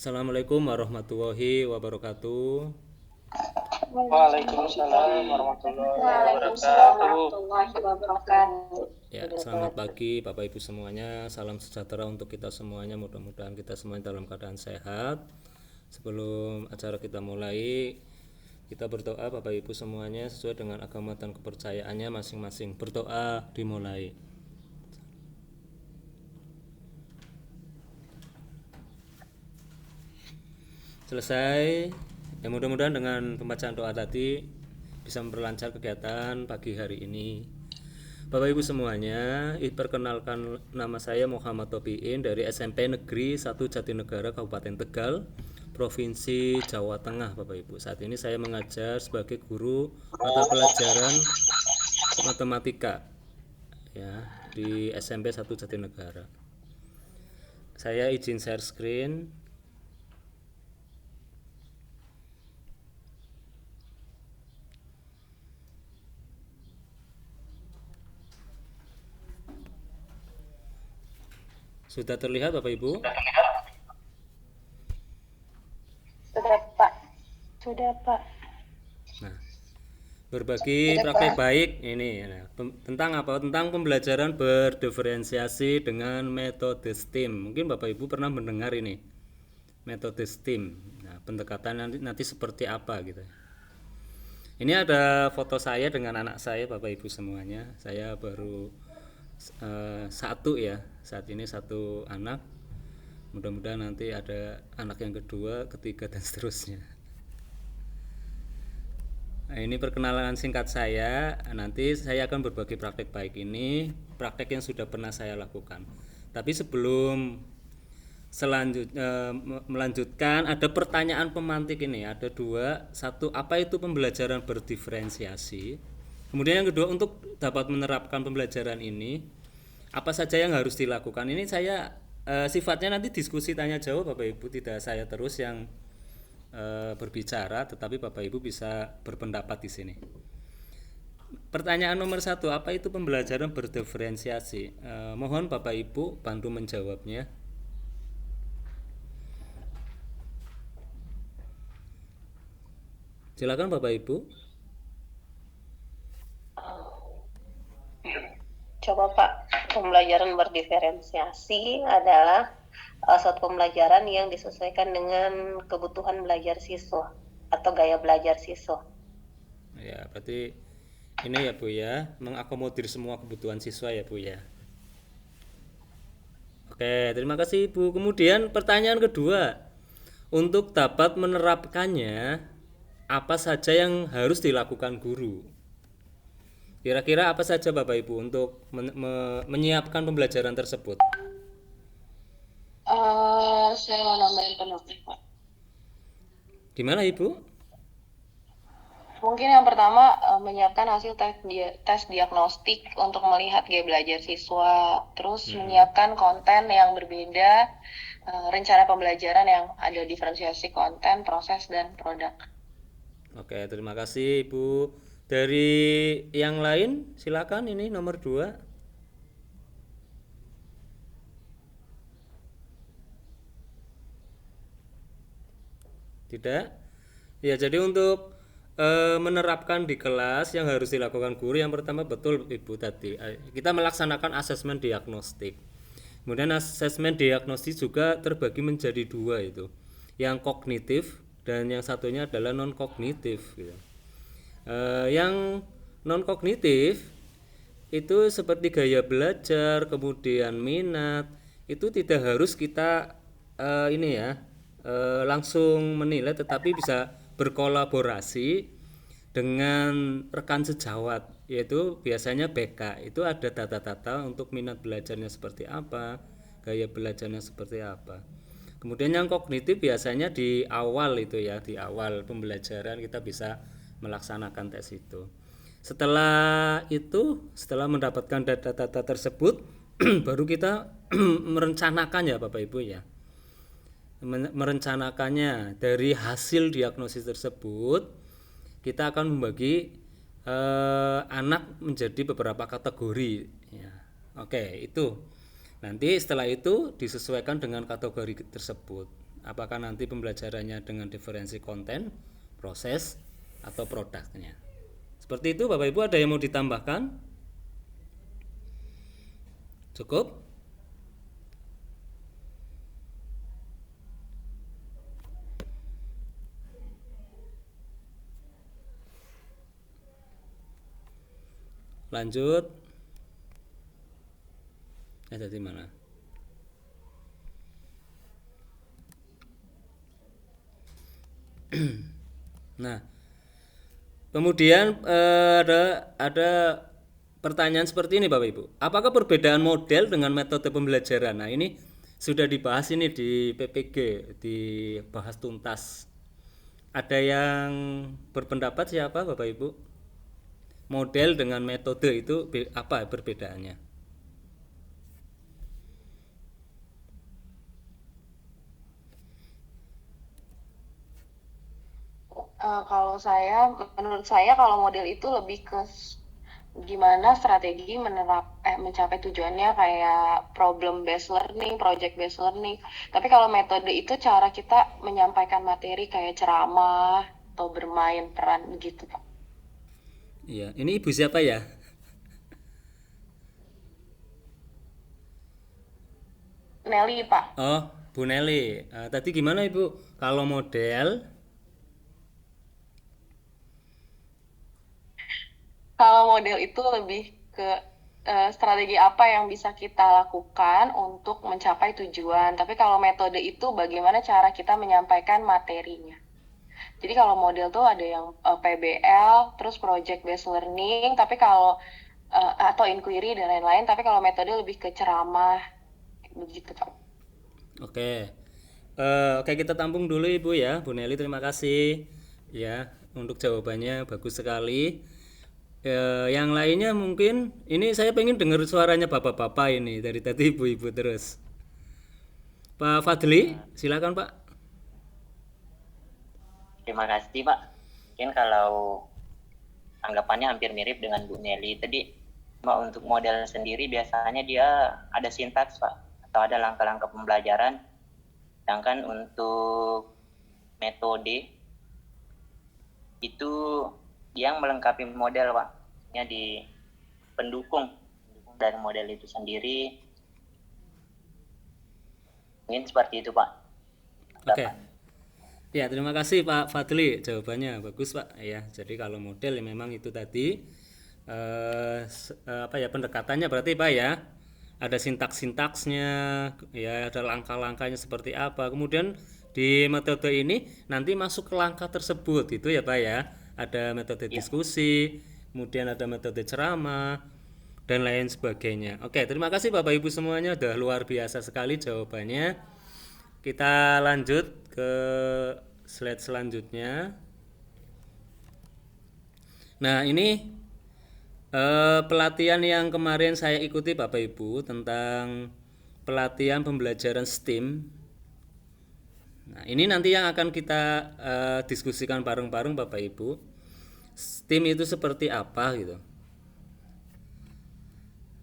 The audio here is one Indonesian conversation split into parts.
Assalamualaikum warahmatullahi wabarakatuh. Waalaikumsalam warahmatullahi Waalaikumsalam wabarakatuh. warahmatullahi wabarakatuh. Ya, selamat pagi Bapak Ibu semuanya. Salam sejahtera untuk kita semuanya. Mudah-mudahan kita semuanya dalam keadaan sehat. Sebelum acara kita mulai, kita berdoa Bapak Ibu semuanya sesuai dengan agama dan kepercayaannya masing-masing. Berdoa dimulai. Selesai. Ya, mudah-mudahan dengan pembacaan doa tadi bisa memperlancar kegiatan pagi hari ini. Bapak Ibu semuanya, perkenalkan nama saya Muhammad Topiin dari SMP Negeri 1 Jatinegara Kabupaten Tegal, Provinsi Jawa Tengah, Bapak Ibu. Saat ini saya mengajar sebagai guru mata pelajaran matematika ya di SMP 1 Jatinegara. Saya izin share screen. Sudah terlihat Bapak Ibu? Sudah Pak. Sudah Pak. Nah, berbagi praktek baik ini tentang apa? Tentang pembelajaran berdiferensiasi dengan metode STEAM. Mungkin Bapak Ibu pernah mendengar ini metode STEAM. Nah, pendekatan nanti seperti apa gitu. Ini ada foto saya dengan anak saya Bapak Ibu semuanya. Saya baru satu ya, saat ini satu anak. Mudah-mudahan nanti ada anak yang kedua, ketiga dan seterusnya. Nah, ini perkenalan singkat saya. Nanti saya akan berbagi praktek baik ini, praktek yang sudah pernah saya lakukan. Tapi sebelum melanjutkan, ada pertanyaan pemantik ini. Ada dua. Satu, apa itu pembelajaran berdiferensiasi? Kemudian yang kedua, untuk dapat menerapkan pembelajaran ini, apa saja yang harus dilakukan? Ini saya sifatnya nanti diskusi tanya jawab Bapak Ibu, tidak saya terus yang berbicara, tetapi Bapak Ibu bisa berpendapat di sini. Pertanyaan nomor satu, apa itu pembelajaran berdiferensiasi? Mohon Bapak Ibu bantu menjawabnya. Silakan Bapak Ibu. Coba Pak, pembelajaran berdiferensiasi adalah suatu pembelajaran yang disesuaikan dengan kebutuhan belajar siswa atau gaya belajar siswa. Ya, berarti ini ya Bu ya, mengakomodir semua kebutuhan siswa ya Bu ya. Oke, terima kasih Ibu. Kemudian pertanyaan kedua, untuk dapat menerapkannya, apa saja yang harus dilakukan guru? Kira-kira apa saja Bapak Ibu untuk menyiapkan pembelajaran tersebut? Saya mau nambahin pendapat Pak. Gimana Ibu? Mungkin yang pertama menyiapkan hasil tes diagnostik untuk melihat gaya belajar siswa, terus menyiapkan konten yang berbeda, rencana pembelajaran yang ada diferensiasi konten, proses, dan produk. Oke, terima kasih Ibu. Dari yang lain silakan, ini nomor 2. Tidak? Ya, jadi untuk menerapkan di kelas yang harus dilakukan guru, yang pertama betul Ibu tadi, kita melaksanakan asesmen diagnostik. Kemudian asesmen diagnostik juga terbagi menjadi dua, itu yang kognitif dan yang satunya adalah non kognitif gitu. Yang non kognitif itu seperti gaya belajar, kemudian minat, itu tidak harus kita ini ya langsung menilai, tetapi bisa berkolaborasi dengan rekan sejawat, yaitu biasanya BK. Itu ada data-data untuk minat belajarnya seperti apa, gaya belajarnya seperti apa. Kemudian yang kognitif biasanya di awal itu ya, di awal pembelajaran kita bisa melaksanakan tes itu. Setelah itu, setelah mendapatkan data-data tersebut, baru kita merencanakan ya Bapak Ibu ya. Merencanakannya dari hasil diagnosis tersebut, kita akan membagi anak menjadi beberapa kategori ya. Oke, itu nanti setelah itu disesuaikan dengan kategori tersebut. Apakah nanti pembelajarannya dengan diferensi konten, proses, atau produknya. Seperti itu Bapak Ibu, ada yang mau ditambahkan? Cukup? Lanjut. Jadi mana? Nah, kemudian ada pertanyaan seperti ini Bapak Ibu. Apakah perbedaan model dengan metode pembelajaran? Nah, ini sudah dibahas ini di PPG, dibahas tuntas. Ada yang berpendapat siapa Bapak Ibu? Model dengan metode itu apa perbedaannya? Menurut saya kalau model itu lebih ke gimana strategi mencapai tujuannya, kayak problem based learning, project based learning. Tapi kalau metode itu cara kita menyampaikan materi kayak ceramah atau bermain peran gitu, Pak. Iya, ini ibu siapa ya? Nelly, Pak. Oh, Bu Nelly. Tadi gimana Ibu? Kalau model? Kalau model itu lebih ke strategi apa yang bisa kita lakukan untuk mencapai tujuan. Tapi kalau metode itu bagaimana cara kita menyampaikan materinya. Jadi kalau model tuh ada yang PBL, terus project based learning, tapi kalau atau inquiry dan lain-lain. Tapi kalau metode lebih ke ceramah, begitu Kak. Oke. Oke, kita tampung dulu Ibu ya. Bu Nelly, terima kasih ya untuk jawabannya, bagus sekali. Yang lainnya mungkin ini saya pengen dengar suaranya bapak-bapak ini dari tadi ibu-ibu terus. Pak Fadli, silakan Pak. Terima kasih Pak. Mungkin kalau anggapannya hampir mirip dengan Bu Nelly tadi, Pak, untuk model sendiri biasanya dia ada sintaks Pak, atau ada langkah-langkah pembelajaran. Sedangkan untuk metode itu yang melengkapi model Pak, di pendukung dari model itu sendiri. Mungkin seperti itu Pak. Oke. Ya, terima kasih Pak Fadli, jawabannya bagus Pak. Ya, jadi kalau model ya memang itu tadi apa ya, pendekatannya berarti Pak ya. Ada sintaks-sintaksnya, ya ada langkah-langkahnya seperti apa. Kemudian di metode ini nanti masuk ke langkah tersebut itu ya Pak ya. Ada metode diskusi, kemudian ada metode ceramah dan lain sebagainya. Oke, terima kasih Bapak Ibu semuanya, udah luar biasa sekali jawabannya. Kita lanjut ke slide selanjutnya. Nah, ini pelatihan yang kemarin saya ikuti Bapak Ibu tentang pelatihan pembelajaran STEAM. Nah, ini nanti yang akan kita diskusikan bareng-bareng Bapak Ibu. STEAM itu seperti apa gitu.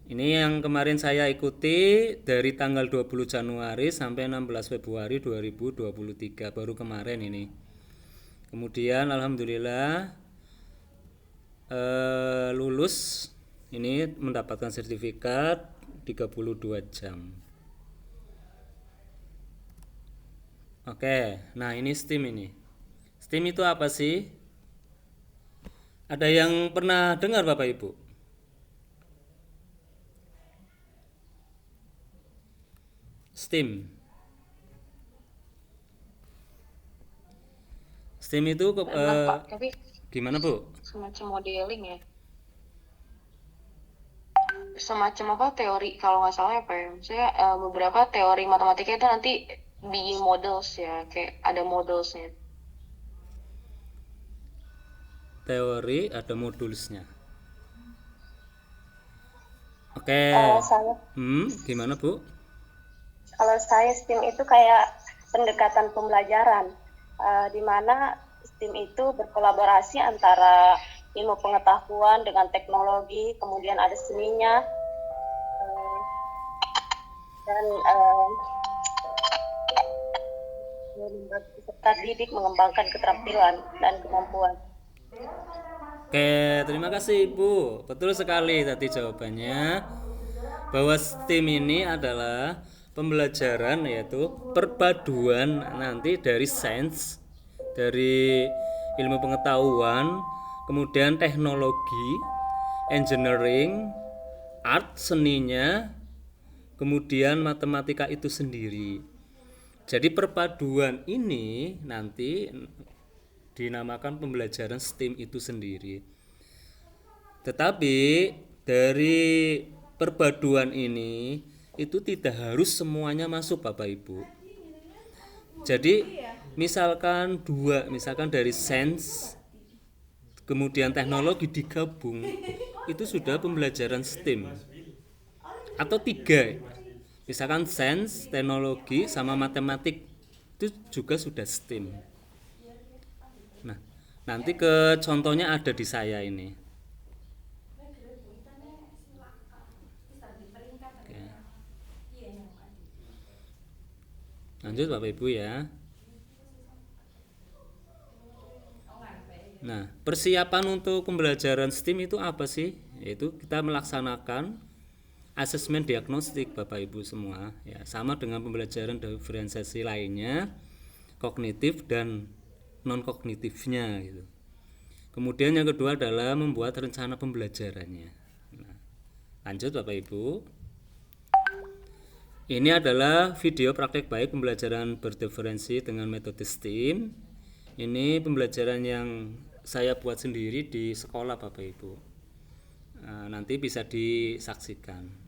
Ini yang kemarin saya ikuti dari tanggal 20 Januari sampai 16 Februari 2023, baru kemarin ini. Kemudian alhamdulillah lulus, ini mendapatkan sertifikat 32 jam. Oke, nah ini STEAM ini. STEAM itu apa sih? Ada yang pernah dengar Bapak Ibu? STEAM. STEAM itu Tapi gimana Bu? semacam modeling ya. Semacam apa, teori kalau nggak salah apa ya. Maksudnya beberapa teori matematika itu nanti di models ya, kayak ada modelsnya. Teori ada modulsnya. Oke. Gimana Bu? Kalau saya STEAM itu kayak pendekatan pembelajaran, di mana STEAM itu berkolaborasi antara ilmu pengetahuan dengan teknologi, kemudian ada seninya, dan membantu peserta didik mengembangkan keterampilan dan kemampuan. Oke, terima kasih Ibu. Betul sekali tadi jawabannya, bahwa STEAM ini adalah pembelajaran, yaitu perpaduan nanti dari sains, dari ilmu pengetahuan, kemudian teknologi, engineering, art seninya, kemudian matematika itu sendiri. Jadi perpaduan ini nanti dinamakan pembelajaran STEAM itu sendiri. Tetapi dari perpaduan ini itu tidak harus semuanya masuk Bapak Ibu. Jadi misalkan dari sains kemudian teknologi digabung, itu sudah pembelajaran STEAM. Atau 3, misalkan sains, teknologi sama matematik, itu juga sudah STEAM. Nah, nanti ke contohnya ada di saya ini. Oke. Lanjut Bapak Ibu ya. Nah, persiapan untuk pembelajaran STEAM itu apa sih? Yaitu kita melaksanakan asesmen diagnostik Bapak Ibu semua ya, sama dengan pembelajaran diferensiasi lainnya, kognitif dan non kognitifnya gitu. Kemudian yang kedua adalah membuat rencana pembelajarannya. Nah, lanjut Bapak Ibu. Ini adalah video praktek baik pembelajaran berdiferensi dengan metode STEAM. Ini pembelajaran yang saya buat sendiri di sekolah Bapak Ibu. Nah, nanti bisa disaksikan.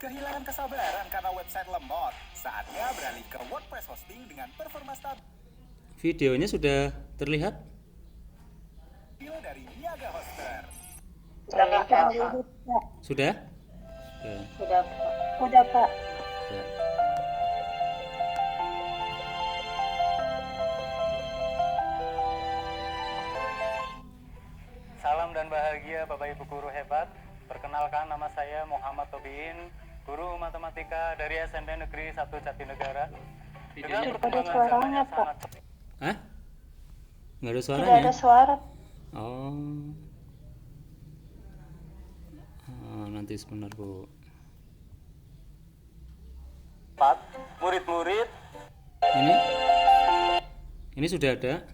Kehilangan kesabaran karena website lemot? Saatnya beralih ke WordPress hosting dengan performa stabil Videonya sudah terlihat? dari Niaga Hoster. Sudah Pak. Sudah? Ya. Sudah Pak. Sudah Pak. Ya. Salam dan bahagia Bapak Ibu guru hebat. Perkenalkan, nama saya Muhammad Tobiin, guru matematika dari SMP Negeri 1 Jatinegara. Dengan perkembangan zaman yang sangat cepat. Hah? Nggak ada Tidak suaranya? ada suara. Oh. Nanti sebentar Bu. Murid-murid Ini sudah ada?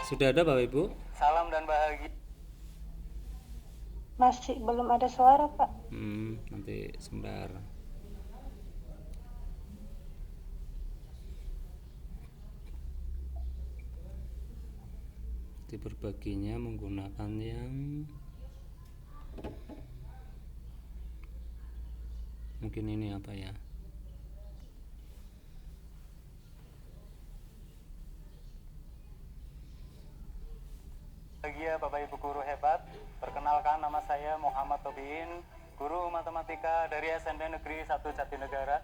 Sudah ada Bapak Ibu? salam dan bahagia. Masih belum ada suara Pak. Nanti sebentar. Nanti berbaginya menggunakan yang mungkin ini apa ya? Bahagia Bapak Ibu guru hebat. Perkenalkan, nama saya Muhammad Tobiin, guru matematika dari SMP Negeri 1 Jatinegara.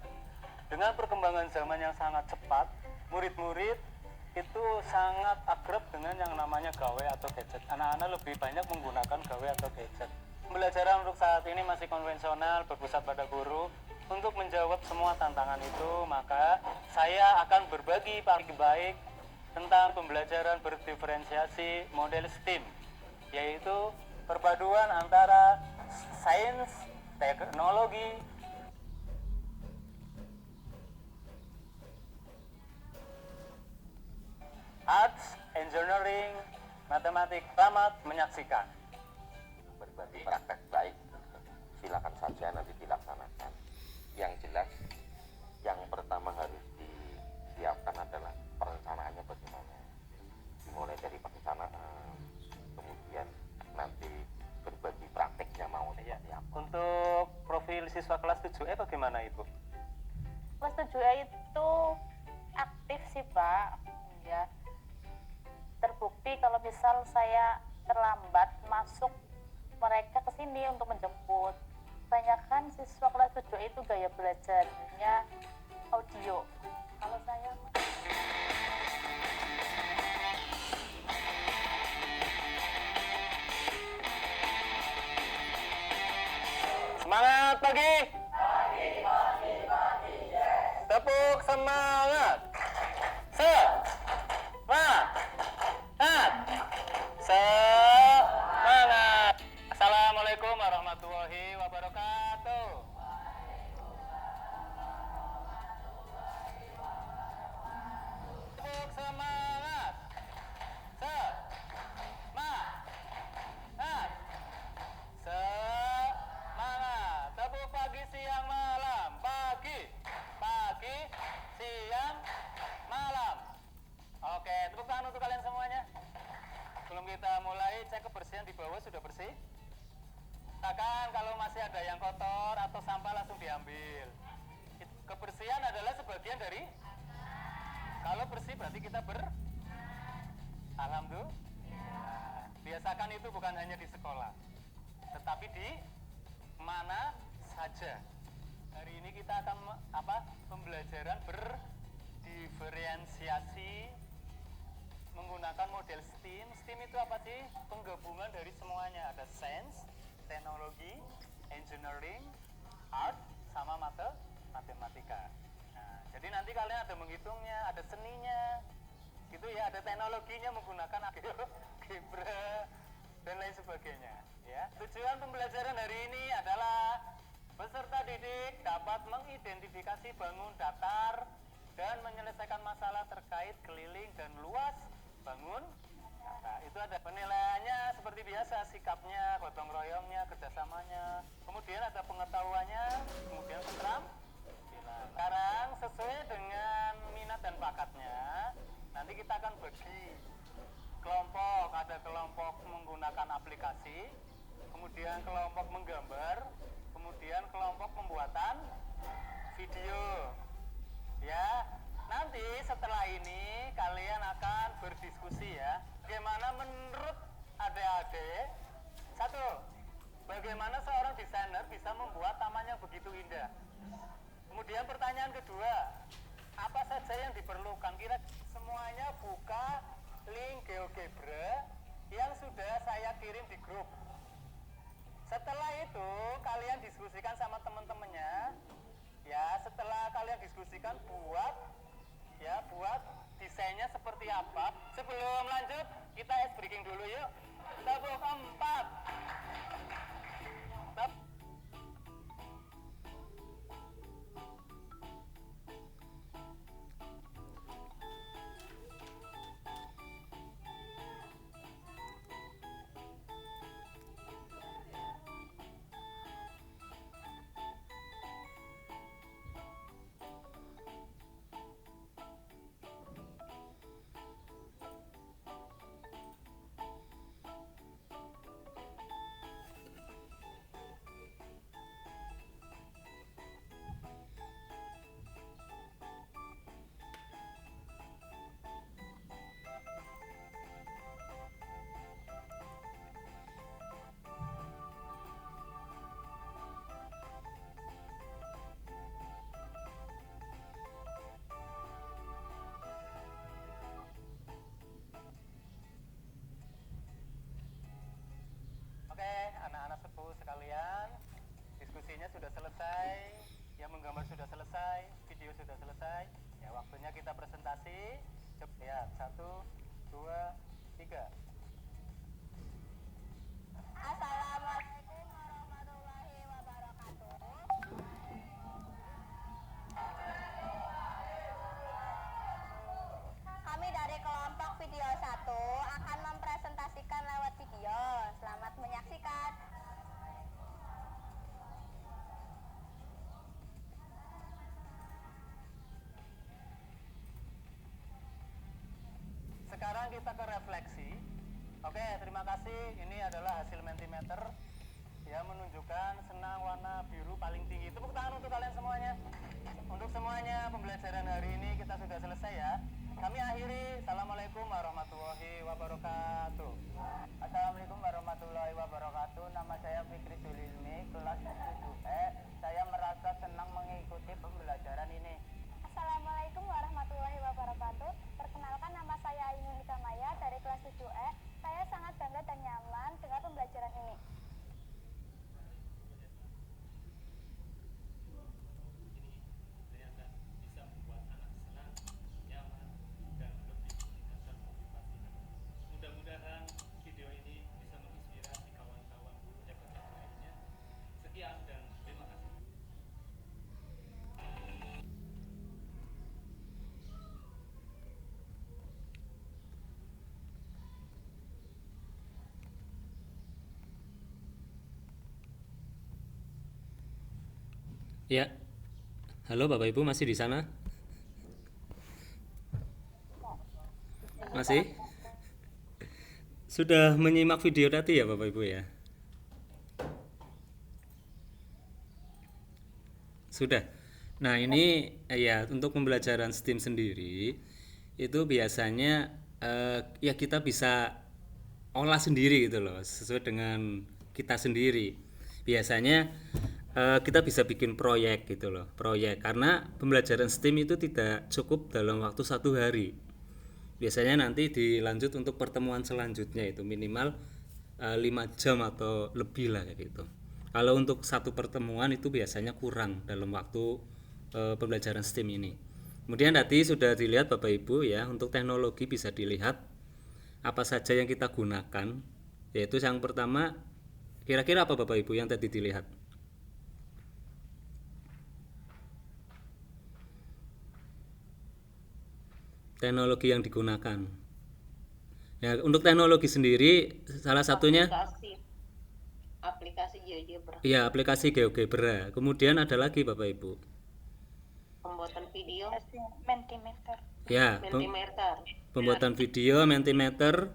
Dengan perkembangan zaman yang sangat cepat, murid-murid itu sangat akrab dengan yang namanya gawe atau gadget. Anak-anak lebih banyak menggunakan gawe atau gadget. Pembelajaran untuk saat ini masih konvensional, berpusat pada guru. Untuk menjawab semua tantangan itu, maka saya akan berbagi paling baik tentang pembelajaran berdiferensiasi model STEAM, yaitu perpaduan antara sains, teknologi, arts, engineering, matematik. Selamat menyaksikan. Berbagi praktek baik, silakan saja nanti dilaksanakan. Yang jelas, yang pertama harus disiapkan adalah perencanaannya bagaimana. Dimulai dari perencanaan, kemudian nanti berbagi prakteknya mau seperti apa. Untuk profil siswa kelas 7E bagaimana Ibu? Kelas 7A itu aktif sih Pak, ya. Terbukti kalau misal saya terlambat masuk, mereka ke sini untuk menjemput. Kebanyakan siswa kelas 7A itu gaya belajarnya audio. Kalau saya pagi. Tepuk semangat. Semangat. Assalamualaikum warahmatullahi wabarakatuh. Tepuk semangat. Semangat. Tepuk pagi, siang, malam. Pagi, siang, malam. Oke, tepuk tangan untuk kalian semuanya. Sebelum kita mulai, cek kebersihan di bawah sudah bersih. Katakan kalau masih ada yang kotor atau sampah langsung diambil. Kebersihan adalah sebagian dari. Kalau bersih berarti kita Alhamdulillah. Biasakan itu bukan hanya di sekolah, tetapi di mana saja. Hari ini kita akan pembelajaran berdiferensiasi menggunakan model STEAM. STEAM itu apa sih? Penggabungan dari semuanya. Ada science, teknologi, engineering, art, sama matematika. Nah, jadi nanti kalian ada menghitungnya, ada seninya, gitu ya, ada teknologinya menggunakan algebra dan lain sebagainya. Ya. Tujuan pembelajaran hari ini adalah peserta didik dapat mengidentifikasi bangun datar dan menyelesaikan masalah terkait keliling dan luas bangun datar. Itu ada penilaiannya seperti biasa, sikapnya, gotong royongnya, kerjasamanya. Kemudian ada pengetahuannya, kemudian keterampilan. Sekarang sesuai dengan minat dan bakatnya, nanti kita akan bagi kelompok. Ada kelompok menggunakan aplikasi, kemudian kelompok menggambar, kemudian kelompok pembuatan video. Ya, nanti setelah ini kalian akan berdiskusi ya. Bagaimana menurut adik-adik? Satu, bagaimana seorang desainer bisa membuat taman yang begitu indah? Kemudian pertanyaan kedua, apa saja yang diperlukan? Kira semuanya buka link GeoGebra yang sudah saya kirim di grup. Setelah itu kalian diskusikan sama teman-temannya. Ya, setelah kalian diskusikan buat desainnya seperti apa. Sebelum lanjut, kita ice breaking dulu yuk. Tepuk 4. Anak-anak sepuh sekalian, diskusinya sudah selesai, yang menggambar sudah selesai, video sudah selesai. Ya, waktunya kita presentasi. Ya, 1, 2, 3. Assalamualaikum warahmatullahi wabarakatuh. Kami dari kelompok video 1 akan mempresentasikan lewat video. Selamat menyaksikan. Sekarang kita ke refleksi. Oke, terima kasih. Ini adalah hasil Mentimeter yang menunjukkan senang warna biru paling tinggi. Tepuk tangan untuk kalian semuanya. Untuk semuanya, pembelajaran hari ini kita sudah selesai ya. Kami akhiri. Assalamualaikum warahmatullahi wabarakatuh. Assalamualaikum warahmatullahi wabarakatuh. Nama saya Fikri Julilmi, kelas 7E. Saya merasa senang mengikuti pembelajaran ini. Assalamualaikum warahmatullahi wabarakatuh. Perkenalkan, nama saya Ainun Hikamaya dari kelas 7E. Saya sangat bangga dan nyaman dengan pembelajaran ini. Ya. Halo Bapak Ibu, masih di sana? Masih? Sudah menyimak video tadi ya Bapak Ibu ya? Sudah. Nah, ini ya untuk pembelajaran STEAM sendiri itu biasanya ya kita bisa olah sendiri gitu loh, sesuai dengan kita sendiri. Biasanya kita bisa bikin proyek gitu loh, proyek, karena pembelajaran STEAM itu tidak cukup dalam waktu 1 hari. Biasanya nanti dilanjut untuk pertemuan selanjutnya, itu minimal 5 jam atau lebih lah kayak gitu. Kalau untuk satu pertemuan itu biasanya kurang dalam waktu pembelajaran STEAM ini. Kemudian tadi sudah dilihat Bapak Ibu ya, untuk teknologi bisa dilihat apa saja yang kita gunakan. Yaitu yang pertama, kira-kira apa Bapak Ibu yang tadi dilihat? Teknologi yang digunakan. Ya, untuk teknologi sendiri salah satunya aplikasi GeoGebra, ya aplikasi GeoGebra. Kemudian ada lagi Bapak Ibu. pembuatan video, Mentimeter. Ya, Mentimeter, pembuatan video, Mentimeter.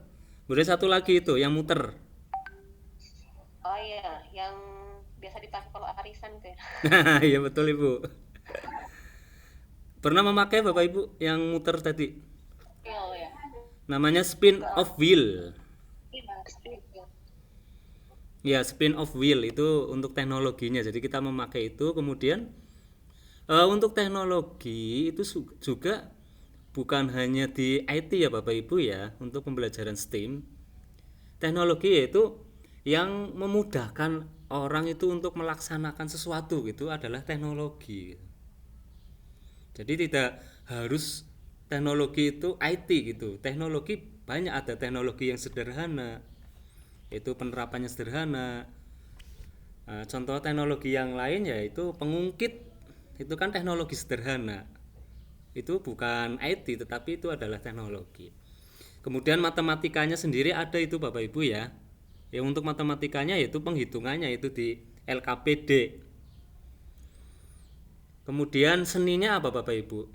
Kemudian satu lagi itu yang muter. oh iya, yang biasa dipakai kalau arisan tuh ya. Iya betul Ibu. Pernah memakai Bapak Ibu yang muter tadi? Oh ya. Namanya spin of wheel. Ya, spin of wheel itu untuk teknologinya. Jadi kita memakai itu. Kemudian untuk teknologi itu juga bukan hanya di IT ya Bapak Ibu ya, untuk pembelajaran STEAM. Teknologi yaitu yang memudahkan orang itu untuk melaksanakan sesuatu, itu adalah teknologi. Jadi tidak harus teknologi itu IT gitu. Teknologi banyak, ada teknologi yang sederhana, itu penerapannya sederhana. Contoh teknologi yang lain yaitu pengungkit, itu kan teknologi sederhana. Itu bukan IT tetapi itu adalah teknologi. Kemudian matematikanya sendiri ada itu Bapak Ibu ya. Ya untuk matematikanya yaitu penghitungannya itu di LKPD. Kemudian seninya apa Bapak Ibu?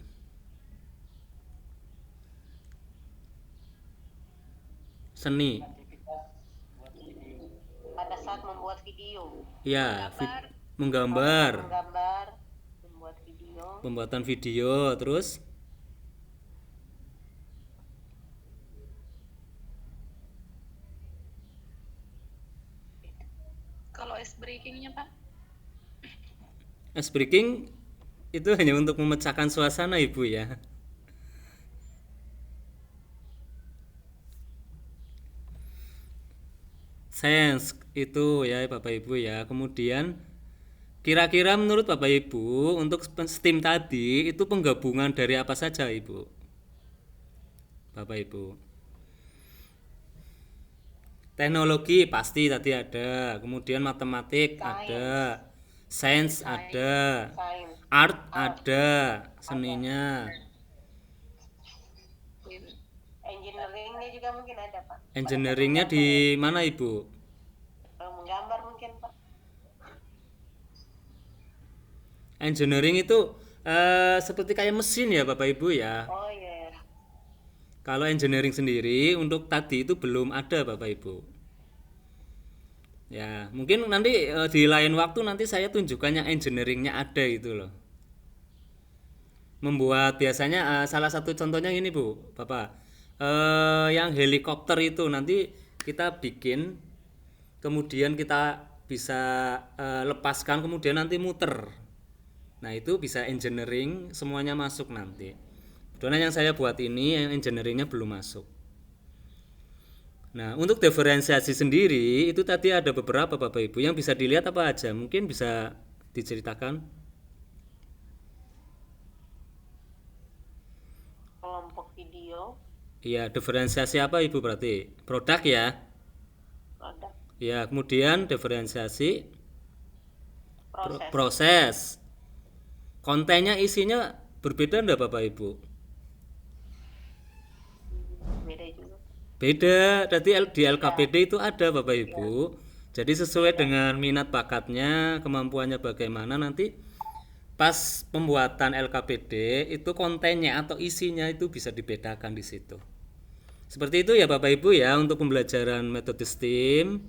Seni. Pada saat membuat video, Ya, menggambar, membuat video, pembuatan video, terus kalau ice breakingnya Pak? ice breaking itu hanya untuk memecahkan suasana Ibu ya. Sains itu ya Bapak Ibu ya. Kemudian kira-kira menurut Bapak Ibu untuk STEAM tadi itu penggabungan dari apa saja Ibu? Bapak Ibu. Teknologi pasti tadi ada, kemudian matematik ada, sains ada, art ada, seninya. Engineeringnya juga mungkin ada Pak. Engineeringnya di mana Ibu? Menggambar mungkin Pak. Engineering itu seperti kayak mesin ya Bapak Ibu ya. Oh iya. Kalau engineering sendiri untuk tadi itu belum ada Bapak Ibu. Ya mungkin nanti di lain waktu nanti saya tunjukkan yang engineeringnya ada itu loh. Membuat biasanya salah satu contohnya ini Bu, Bapak. Yang helikopter itu nanti kita bikin, kemudian kita bisa lepaskan, kemudian nanti muter. Nah itu bisa engineering, semuanya masuk nanti. Kebetulan yang saya buat ini yang engineeringnya belum masuk. Nah untuk diferensiasi sendiri itu tadi ada beberapa Bapak Ibu yang bisa dilihat apa aja, mungkin bisa diceritakan. Kelompok video. Iya, diferensiasi apa Ibu berarti? Produk ya? Produk. Ya, kemudian diferensiasi Proses. proses. Kontennya isinya berbeda enggak Bapak Ibu? Beda juga. Beda, tadi di LKPD itu ada Bapak Ibu. Jadi sesuai dengan minat bakatnya, kemampuannya bagaimana nanti pas pembuatan LKPD itu kontennya atau isinya itu bisa dibedakan di situ. Seperti itu ya Bapak Ibu ya untuk pembelajaran metode STEAM.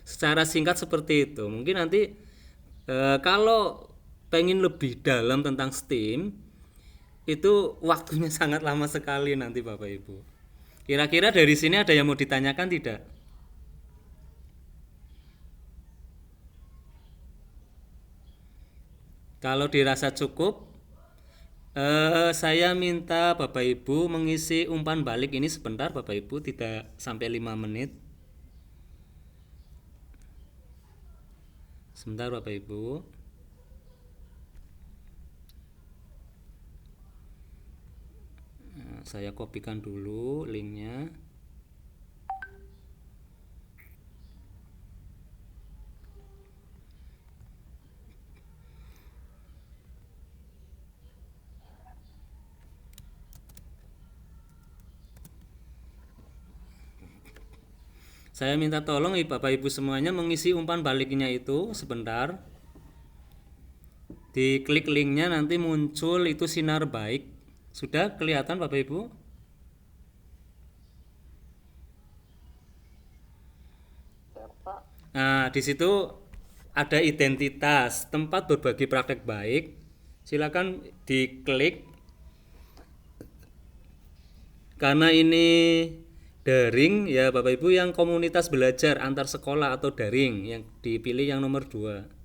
Secara singkat seperti itu. Mungkin nanti kalau pengen lebih dalam tentang STEAM itu waktunya sangat lama sekali nanti Bapak Ibu. Kira-kira dari sini ada yang mau ditanyakan tidak? Kalau dirasa cukup, saya minta Bapak Ibu mengisi umpan balik ini sebentar Bapak Ibu, tidak sampai 5 menit. Sebentar Bapak Ibu. Saya kopikan dulu linknya. Saya minta tolong Bapak Ibu semuanya mengisi umpan baliknya itu sebentar. Diklik linknya nanti muncul itu sinar baik. Sudah kelihatan Bapak Ibu? Nah, di situ ada identitas tempat berbagi praktek baik. Silakan diklik. Karena ini daring ya Bapak Ibu, yang komunitas belajar antar sekolah atau daring yang dipilih yang nomor 2.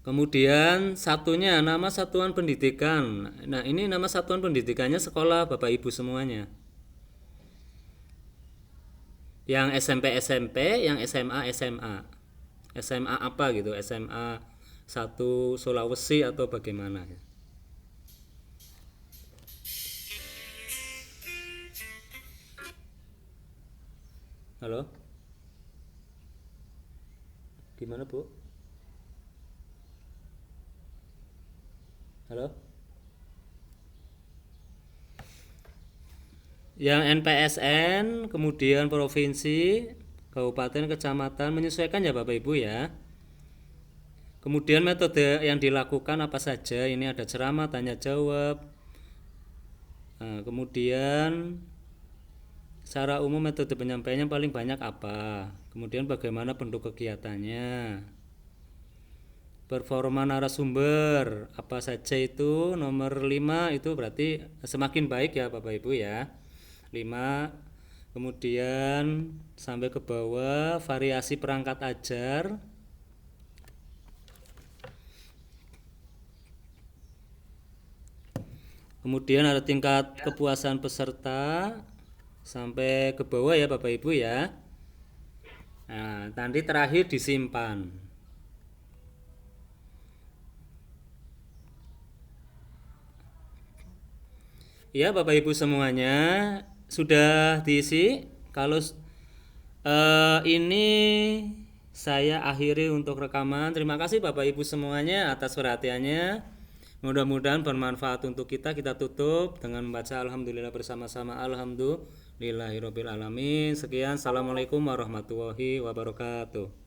Kemudian satunya nama satuan pendidikan. Nah, ini nama satuan pendidikannya sekolah Bapak Ibu semuanya. Yang SMP, yang SMA. SMA apa gitu? SMA 1 Sulawesi atau bagaimana ya? Halo? Gimana Bu? Halo? Yang NPSN, kemudian provinsi, kabupaten, kecamatan, menyesuaikan ya Bapak Ibu ya. Kemudian metode yang dilakukan apa saja? Ini ada ceramah, tanya jawab. Nah, kemudian secara umum metode penyampaiannya paling banyak apa? Kemudian bagaimana bentuk kegiatannya? Performa narasumber apa saja itu? Nomor 5 itu berarti semakin baik ya Bapak Ibu ya. 5. Kemudian sampai ke bawah variasi perangkat ajar. Kemudian ada tingkat kepuasan peserta sampai ke bawah ya Bapak Ibu ya. Nah, nanti terakhir disimpan. Ya Bapak Ibu semuanya sudah diisi. Kalau ini saya akhiri untuk rekaman. Terima kasih Bapak Ibu semuanya atas perhatiannya. Mudah-mudahan bermanfaat untuk kita. Kita tutup dengan membaca alhamdulillah bersama-sama. Alhamdulillahirabbil alamin. Sekian, assalamualaikum warahmatullahi wabarakatuh.